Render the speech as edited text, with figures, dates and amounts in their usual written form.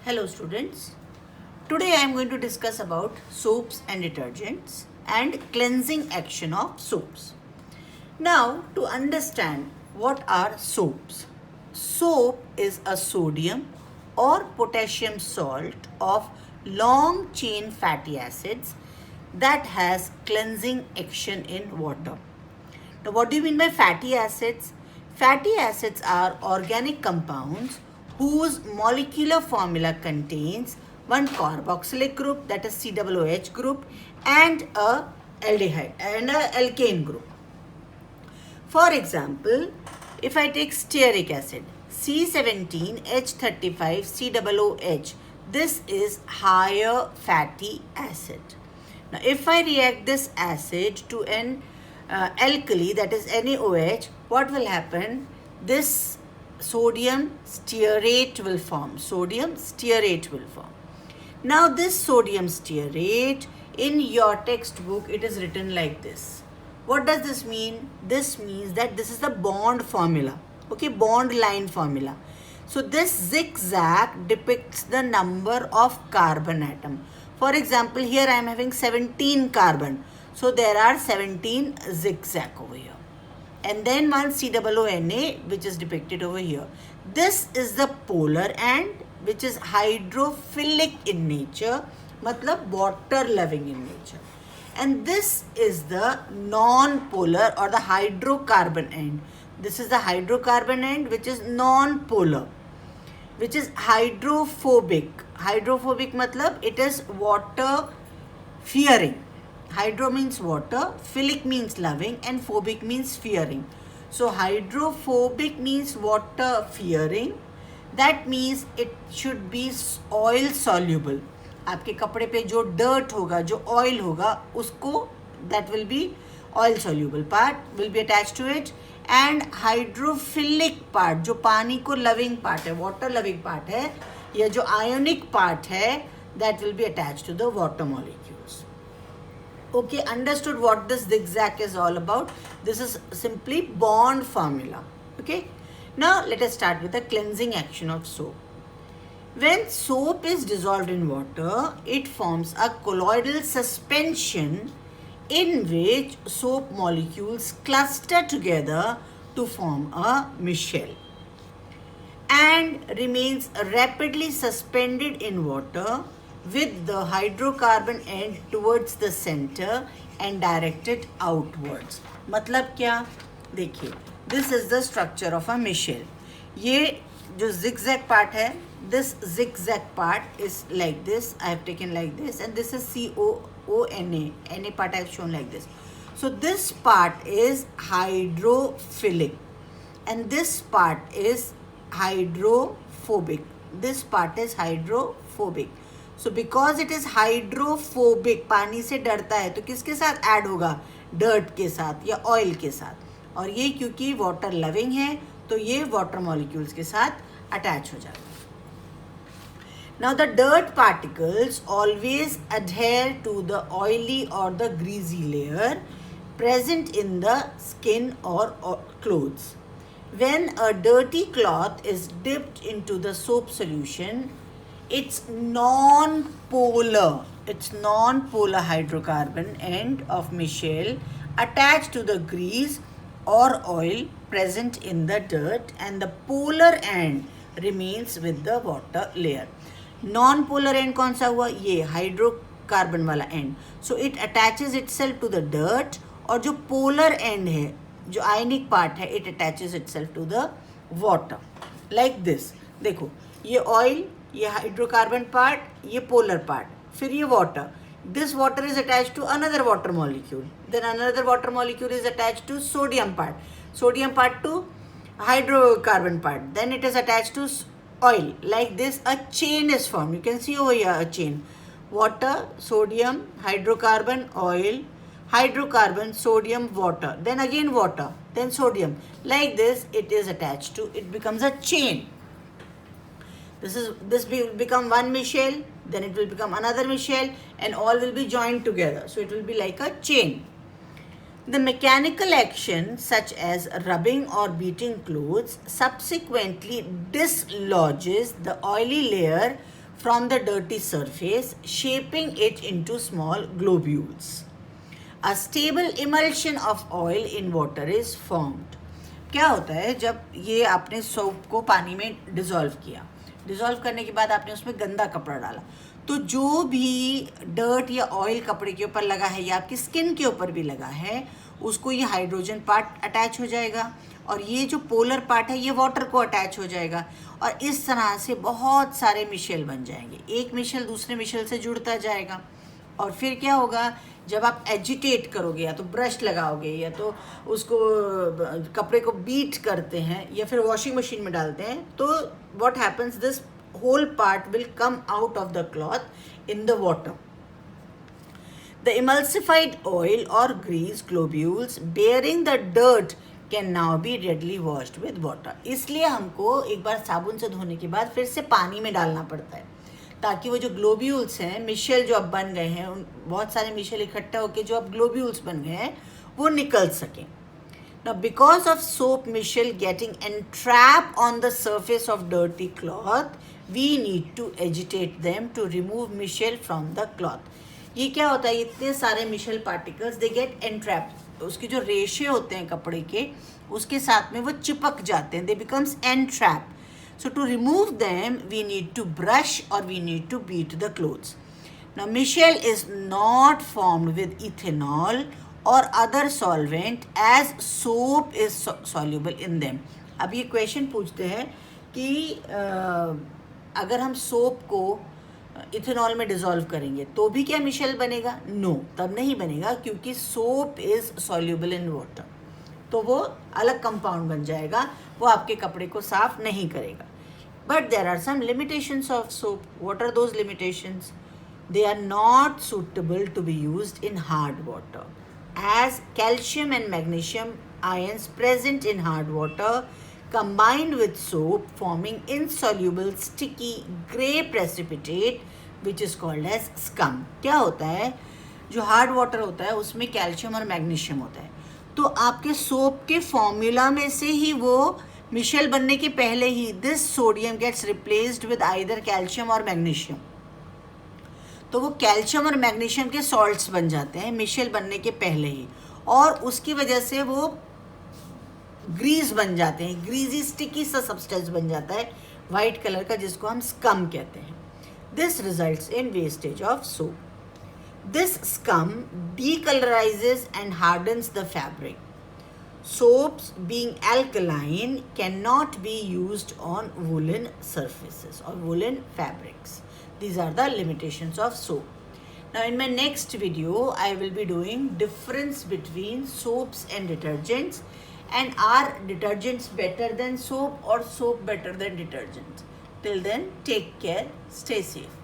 Hello students. Today I am going to discuss about soaps and detergents and cleansing action of soaps. Now to understand what are soaps. Soap is a sodium or potassium salt of long chain fatty acids that has cleansing action in water. Now, what do you mean by fatty acids? Fatty acids are organic compounds whose molecular formula contains one carboxylic group, that is COOH group, and a aldehyde and a alkane group. For example, if I take stearic acid, C17H35COOH, this is higher fatty acid. Now, if I react this acid to an alkali, that is NaOH, what will happen? This sodium stearate will form. Sodium stearate will form. Now this sodium stearate, in your textbook it is written like this. What does this mean? This means that this is the bond formula. Okay, bond line formula. So this zigzag depicts the number of carbon atom. For example, here I am having 17 carbon. So there are 17 zigzag over here. And then one COONA, which is depicted over here. This is the polar end, which is hydrophilic in nature, matlab water loving in nature. And this is the non-polar or the hydrocarbon end. This is the hydrocarbon end, which is non-polar, which is hydrophobic. Hydrophobic matlab it is water fearing. Hydro means water, philic means loving, and phobic means fearing. So hydrophobic means water fearing. That means it should be oil soluble. आपके कपड़े पे जो dirt होगा, जो oil होगा, उसको that will be oil soluble part will be attached to it, and hydrophilic part जो पानी को loving part है, water loving part है, या जो ionic part है, that will be attached to the water molecules. Okay, understood what this zigzag is all about? This is simply bond formula. Okay, now let us start with the cleansing action of soap. When soap is dissolved in water, it forms a colloidal suspension in which soap molecules cluster together to form a micelle and remains rapidly suspended in water with the hydrocarbon end towards the center and directed outwards. मतलब क्या? देखिए, this is the structure of a micelle. ये जो zigzag part है, this zigzag part is like this. I have taken like this, and this is COONA. Na part I have shown like this. So this part is hydrophilic, and this part is hydrophobic. This part is hydrophobic. So because it is hydrophobic, पानी से डरता है, तो किसके साथ add होगा? Dirt के साथ या ऑयल के साथ. और ये क्योंकि वाटर लविंग है, तो ये वाटर मॉलिक्यूल्स के साथ अटैच हो जाता है. Now the dirt particles always adhere to the oily or the greasy layer present in the skin or clothes. When a dirty cloth is dipped into the soap solution, its non-polar hydrocarbon end of micelle attached to the grease or oil present in the dirt, and the polar end remains with the water layer. Non-polar end कौन सा हुआ? ये hydrocarbon वाला end. So it attaches itself to the dirt, और जो polar end है, जो ionic part है, it attaches itself to the water. Like this. देखो, ये oil, ये hydrocarbon part, ये polar part, फिर ये water. This water is attached to another water molecule. Then another water molecule is attached to sodium part. Sodium part to hydrocarbon part. Then it is attached to oil. Like this, a chain is formed. You can see over here a chain. Water, sodium, hydrocarbon, oil, hydrocarbon, sodium, water. Then again water, then sodium. Like this, it is attached to, it becomes a chain. This will become one micelle, then it will become another micelle, and all will be joined together. So it will be like a chain. The mechanical action, such as rubbing or beating clothes, subsequently dislodges the oily layer from the dirty surface, shaping it into small globules. A stable emulsion of oil in water is formed. क्या होता है जब ये आपने soap को पानी में dissolve किया, डिज़ोल्व करने के बाद आपने उसमें गंदा कपड़ा डाला, तो जो भी डर्ट या ऑयल कपड़े के ऊपर लगा है या आपकी स्किन के ऊपर भी लगा है, उसको ये हाइड्रोजन पार्ट अटैच हो जाएगा और ये जो पोलर पार्ट है ये वाटर को अटैच हो जाएगा और इस तरह से बहुत सारे मिशेल बन जाएंगे. एक मिशेल दूसरे मिशेल से जुड़ता जाएगा और फिर क्या होगा, जब आप एजिटेट करोगे या तो ब्रश लगाओगे या तो उसको कपड़े को बीट करते हैं या फिर वॉशिंग मशीन में डालते हैं, तो what happens, this whole part will come out of the cloth in the water. The emulsified oil or grease globules bearing the dirt can now be readily washed with water. इसलिए हमको एक बार साबुन से धोने के बाद फिर से पानी में डालना पड़ता है ताकि वो जो ग्लोब्यूल्स हैं, मिशेल जो अब बन गए हैं, बहुत सारे मिशेल इकट्ठा होकर जो अब ग्लोब्यूल्स बन गए हैं वो निकल सकें. Now because of soap mishel getting entrapped on the surface of dirty cloth, we need to agitate them to remove mishel from the cloth. ये क्या होता है, इतने सारे Michel particles they get entrapped, उसके जो रेशे होते हैं कपड़े के उसके साथ में वो चिपक जाते हैं, they becomes entrapped. So to remove them we need to brush or we need to beat the clothes. Now mishel is not formed with ethanol or other solvent as soap is soluble in them. अब ये question पूछते हैं कि अगर हम soap को ethanol में dissolve करेंगे तो भी क्या मिशेल बनेगा? नो, तब नहीं बनेगा क्योंकि soap is soluble in water, तो वो अलग कंपाउंड बन जाएगा, वो आपके कपड़े को साफ नहीं करेगा. But there are some limitations of soap. What are those limitations? They are not suitable to be used in hard water, as calcium and magnesium ions present in hard water combined with soap forming insoluble sticky grey precipitate which is called as scum. क्या होता है, जो hard water होता है उसमें calcium और magnesium होता है, तो आपके सोप के फॉर्मूला में से ही वो मिशेल बनने के पहले ही this sodium gets replaced with either calcium और मैग्नीशियम, तो वो कैल्शियम और मैग्नीशियम के सॉल्ट्स बन जाते हैं मिशेल बनने के पहले ही, और उसकी वजह से वो ग्रीस बन जाते हैं, ग्रीजी स्टिकी सा सब्सटेंस बन जाता है वाइट कलर का, जिसको हम स्कम कहते हैं. This results in wastage of soap. This scum decolorizes and hardens the fabric. Soaps being alkaline cannot be used on woolen surfaces or woolen fabrics. These are the limitations of soap. Now in my next video I will be doing difference between soaps and detergents, and are detergents better than soap or soap better than detergents. Till then, take care, stay safe.